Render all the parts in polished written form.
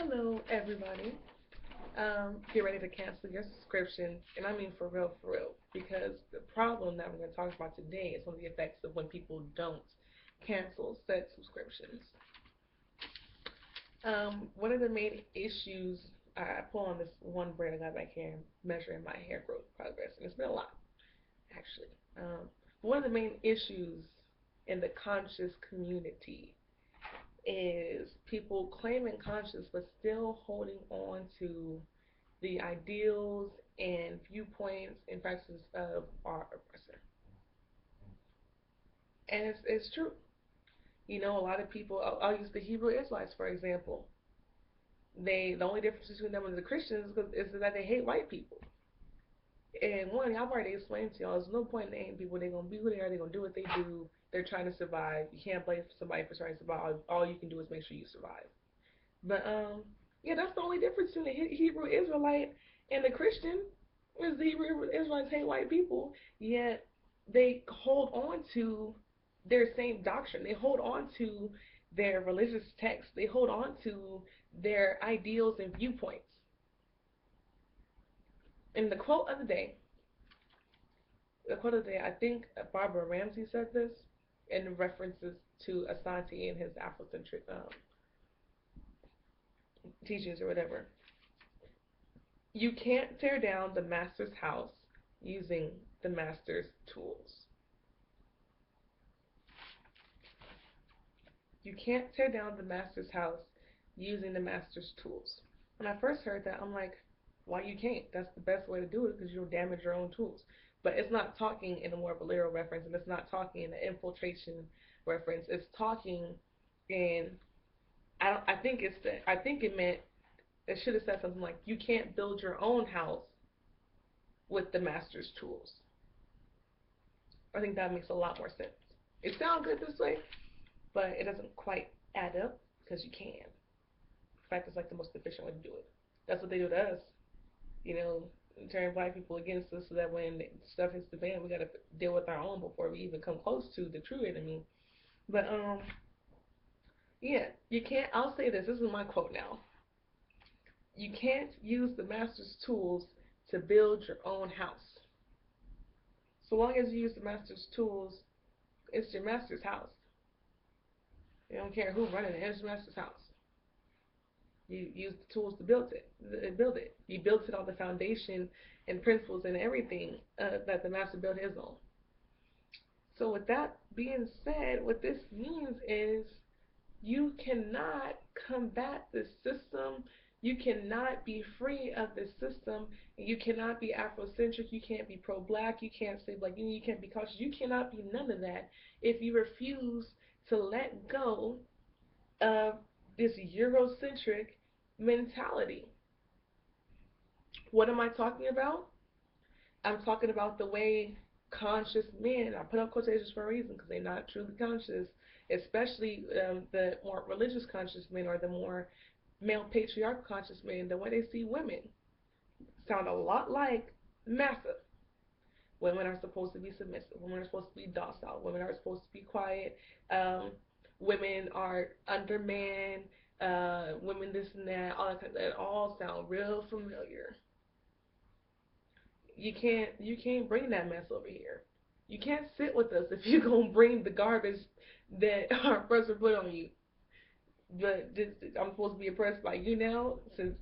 Hello, everybody. Get ready to cancel your subscription, and I mean for real, because the problem that we're going to talk about today is one of the effects of when people don't cancel said subscriptions. One of the main issues I pull on this one brand I got back here measuring my hair growth progress, and it's been a lot actually. One of the main issues in the conscious community is people claiming conscious but still holding on to the ideals and viewpoints and practices of our oppressor. And it's true. You know, a lot of people, I'll use the Hebrew Israelites for example. The only difference between them and the Christians is that they hate white people. And one, I've already explained to y'all, there's no point in hating people. They're gonna be who they are. They're gonna do what they do. They're trying to survive. You can't blame somebody for trying to survive. All you can do is make sure you survive. But yeah, that's the only difference between the Hebrew Israelite and the Christian. Is the Hebrew Israelites hate white people, yet they hold on to their same doctrine. They hold on to their religious texts. They hold on to their ideals and viewpoints. And the quote of the day, I think Barbara Ramsey said this in references to Asante and his Afrocentric teachings or whatever. You can't tear down the master's house using the master's tools. You can't tear down the master's house using the master's tools. When I first heard that, I'm like, why you can't? That's the best way to do it because you'll damage your own tools. But it's not talking in a more of a literal reference, and it's not talking in an infiltration reference. It's talking in I think it meant it should have said something like you can't build your own house with the master's tools. I think that makes a lot more sense. It sounds good this way, but it doesn't quite add up because you can. In fact, it's like the most efficient way to do it. That's what they do to us. You know, turn black people against us so that when stuff hits the fan, we got to deal with our own before we even come close to the true enemy. But yeah, you can't. I'll say this. This is my quote now. You can't use the master's tools to build your own house. So long as you use the master's tools, it's your master's house. You don't care who's running it. It's your master's house. You use the tools to build it. Build it. You built it on the foundation and principles and everything that the master built his own. So with that being said, what this means is you cannot combat the system. You cannot be free of the system. You cannot be Afrocentric. You can't be pro-black. You can't say black. You can't be cautious. You cannot be none of that if you refuse to let go of this Eurocentric mentality. What am I talking about? I'm talking about the way conscious men, I put up quotations for a reason because they're not truly conscious, especially the more religious conscious men or the more male patriarchal conscious men, the way they see women sound a lot like Massa. Women are supposed to be submissive. Women are supposed to be docile. Women are supposed to be quiet. Um, Women are undermanned. Women this and that. All that all sound real familiar. You can't bring that mess over here. You can't sit with us if you gonna bring the garbage that our oppressor put on you. But I'm supposed to be oppressed by you now, since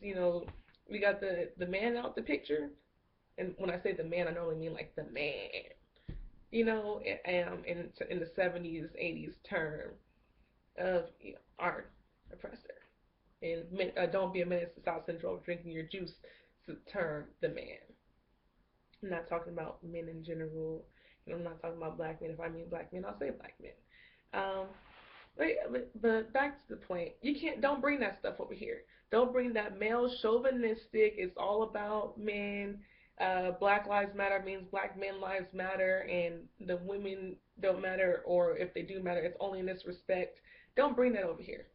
we got the man out the picture. And when I say the man, I normally mean like the man. In the 70s, 80s term of our oppressor. And don't be a menace to South Central drinking your juice to term the man. I'm not talking about men in general. I'm not talking about black men. If I mean black men, I'll say black men. Um, but back to the point. Don't bring that stuff over here. Don't bring that male chauvinistic. It's all about men. Black lives matter means black men lives matter, and the women don't matter, or if they do matter, it's only in this respect. Don't bring that over here.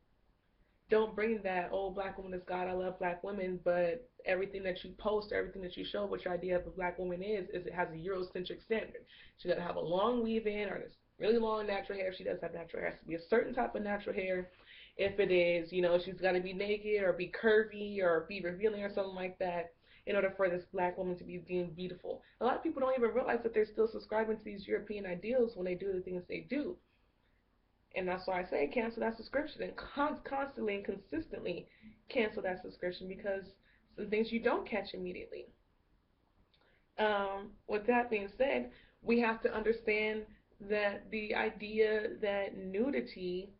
Don't bring that, oh, black woman is God, I love black women, but everything that you post, everything that you show, what your idea of a black woman is it has a Eurocentric standard. She got to have a long weave in or this really long natural hair. If she does have natural hair, it has to be a certain type of natural hair. If it is, she's got to be naked or be curvy or be revealing or something like that in order for this black woman to be deemed beautiful. A lot of people don't even realize that they're still subscribing to these European ideals when they do the things they do. And that's why I say cancel that subscription and constantly and consistently cancel that subscription because some things you don't catch immediately. With that being said, we have to understand that the idea that nudity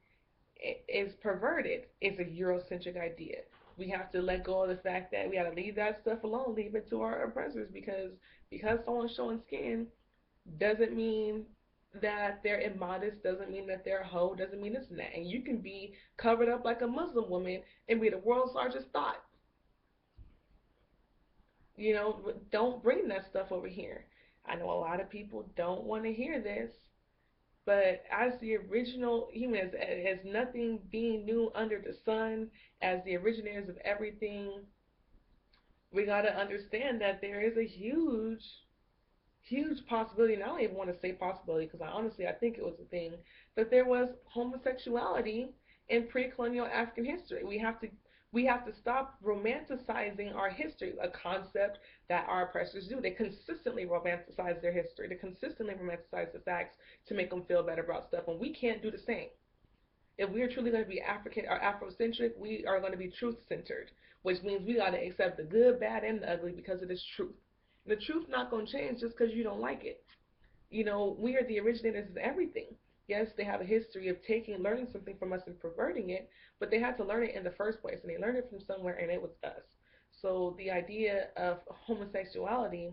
is perverted is a Eurocentric idea. We have to let go of the fact that we got to leave that stuff alone, leave it to our oppressors because someone's showing skin doesn't mean that they're immodest, doesn't mean that they're a hoe, doesn't mean this and that. And you can be covered up like a Muslim woman and be the world's largest thought. Don't bring that stuff over here. I know a lot of people don't want to hear this, but as the original human, as nothing being new under the sun, as the originators of everything, we got to understand that there is a huge possibility, and I don't even want to say possibility because I think it was a thing, that there was homosexuality in pre-colonial African history. We have to stop romanticizing our history, a concept that our oppressors do. They consistently romanticize their history. They consistently romanticize the facts to make them feel better about stuff, and we can't do the same. If we are truly going to be African or Afrocentric, we are going to be truth-centered, which means we got to accept the good, bad, and the ugly because it is truth. The truth not going to change just because you don't like it. We are the originators of everything. Yes, they have a history of learning something from us and perverting it, but they had to learn it in the first place, and they learned it from somewhere, and it was us. So the idea of homosexuality,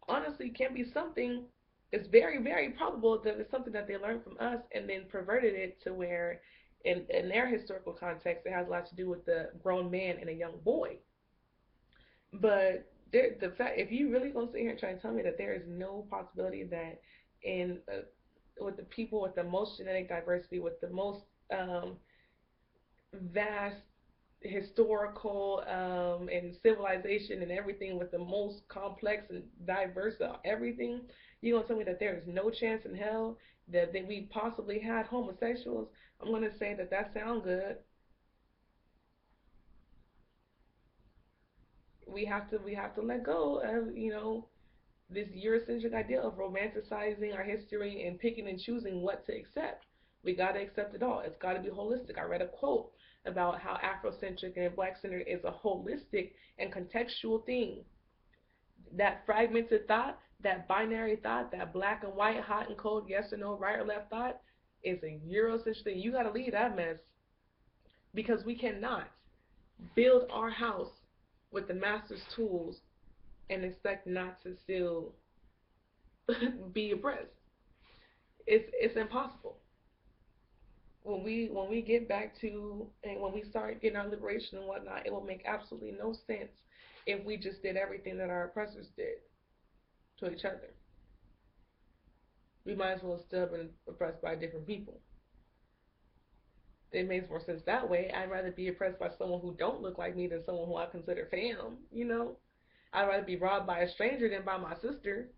honestly, can be something. It's very, very probable that it's something that they learned from us and then perverted it to where, in their historical context, it has a lot to do with the grown man and a young boy. But the fact, if you really gonna sit here and try to tell me that there is no possibility that in with the people with the most genetic diversity, with the most vast historical and civilization and everything, with the most complex and diverse everything, you gonna tell me that there is no chance in hell that we possibly had homosexuals? I'm gonna say that sounds good. We have to let go of this Eurocentric idea of romanticizing our history and picking and choosing what to accept. We got to accept it all. It's got to be holistic. I read a quote about how Afrocentric and Black centered is a holistic and contextual thing. That fragmented thought, that binary thought, that black and white, hot and cold, yes or no, right or left thought is a Eurocentric thing. You got to leave that mess because we cannot build our house with the master's tools and expect not to still be oppressed. It's impossible. When we get back to and when we start getting our liberation and whatnot, it will make absolutely no sense if we just did everything that our oppressors did to each other. We might as well still have been oppressed by different people. It makes more sense that way. I'd rather be oppressed by someone who don't look like me than someone who I consider fam. I'd rather be robbed by a stranger than by my sister.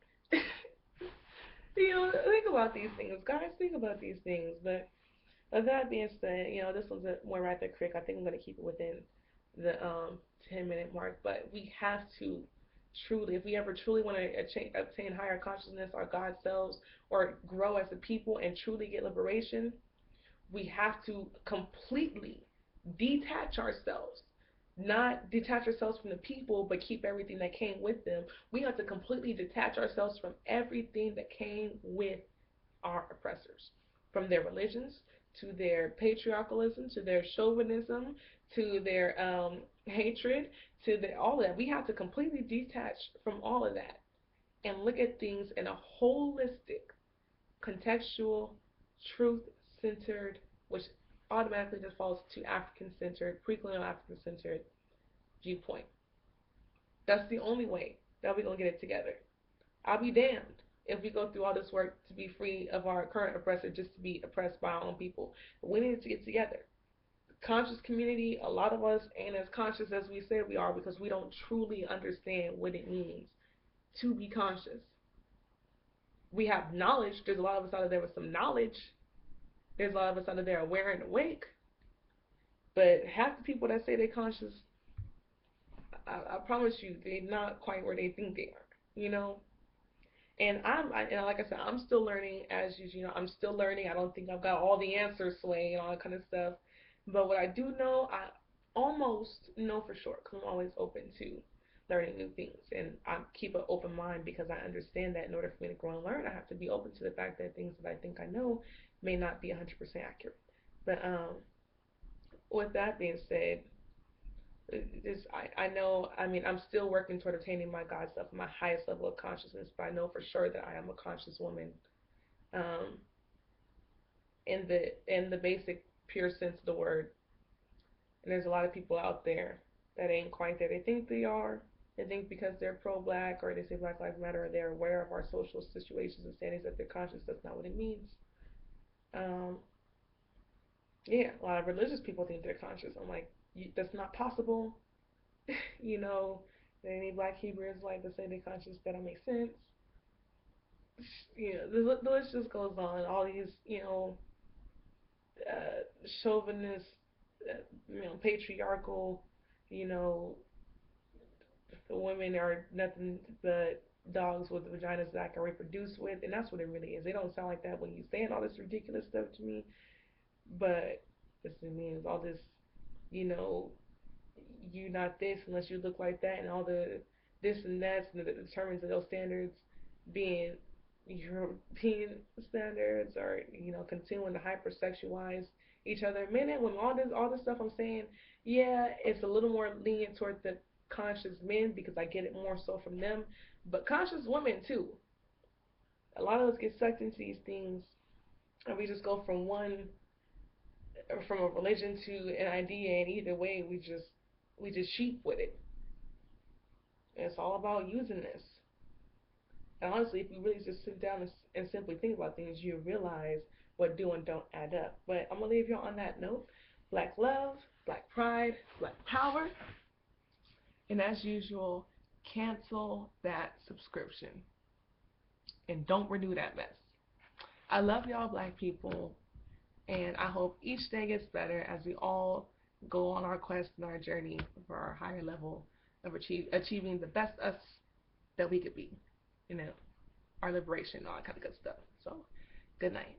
Think about these things, guys. Think about these things. But with that being said, this one's a more rather quick. I think I'm gonna keep it within the 10-minute mark. But we have to truly, if we ever truly want to obtain higher consciousness, our God selves, or grow as a people and truly get liberation, we have to completely detach ourselves. Not detach ourselves from the people, but keep everything that came with them. We have to completely detach ourselves from everything that came with our oppressors, from their religions to their patriarchalism to their chauvinism to their hatred to all of that. We have to completely detach from all of that and look at things in a holistic, contextual, truth-centered, which automatically defaults to African-centered, pre-colonial African-centered viewpoint. That's the only way that we're going to get it together. I'll be damned if we go through all this work to be free of our current oppressor just to be oppressed by our own people. We need to get together. The conscious community, a lot of us ain't as conscious as we say we are because we don't truly understand what it means to be conscious. We have knowledge. There's a lot of us out there with some knowledge. There's a lot of us out there aware and awake. But half the people that say they're conscious, I promise you, they're not quite where they think they are. You know, and like I said, I'm still learning as you know, I'm still learning. I don't think I've got all the answers, Sway, and all that kind of stuff. But what I do know, I almost know for sure, because I'm always open to learning new things, and I keep an open mind because I understand that in order for me to grow and learn, I have to be open to the fact that things that I think I know may not be 100% accurate. But with that being said, I know, I mean, I'm still working toward attaining my God self, my highest level of consciousness, but I know for sure that I am a conscious woman, um, in the basic pure sense of the word. And there's a lot of people out there that ain't quite there. They think they are. They think because they're pro-black or they say Black Lives Matter or they're aware of our social situations and standings that they're conscious. That's not what it means. Um, yeah, a lot of religious people think they're conscious. I'm like, that's not possible. You know, any Black Hebrew Israelite that say they're conscious, that don't make sense. You know, the list just goes on. All these, you know, chauvinist, you know, patriarchal, you know, the women are nothing but dogs with vaginas that I can reproduce with, and that's what it really is. They don't sound like that when you saying all this ridiculous stuff to me, but this means all this, you know, you not this unless you look like that, and all the this and that, and the determines of those standards being European standards, or you know, continuing to hypersexualize each other, men and women. All this stuff I'm saying, yeah, it's a little more lenient toward the conscious men because I get it more so from them, but conscious women too. A lot of us get sucked into these things, and we just go from from a religion to an idea, and either way, we just sheep with it. And it's all about using this. And honestly, if you really just sit down and simply think about things, you realize what do and don't add up. But I'm going to leave you on that note. Black love, black pride, black power. And as usual, cancel that subscription. And don't renew that mess. I love y'all, black people. And I hope each day gets better as we all go on our quest and our journey for our higher level of achieving the best us that we could be. You know, our liberation, all that kind of good stuff. So, good night.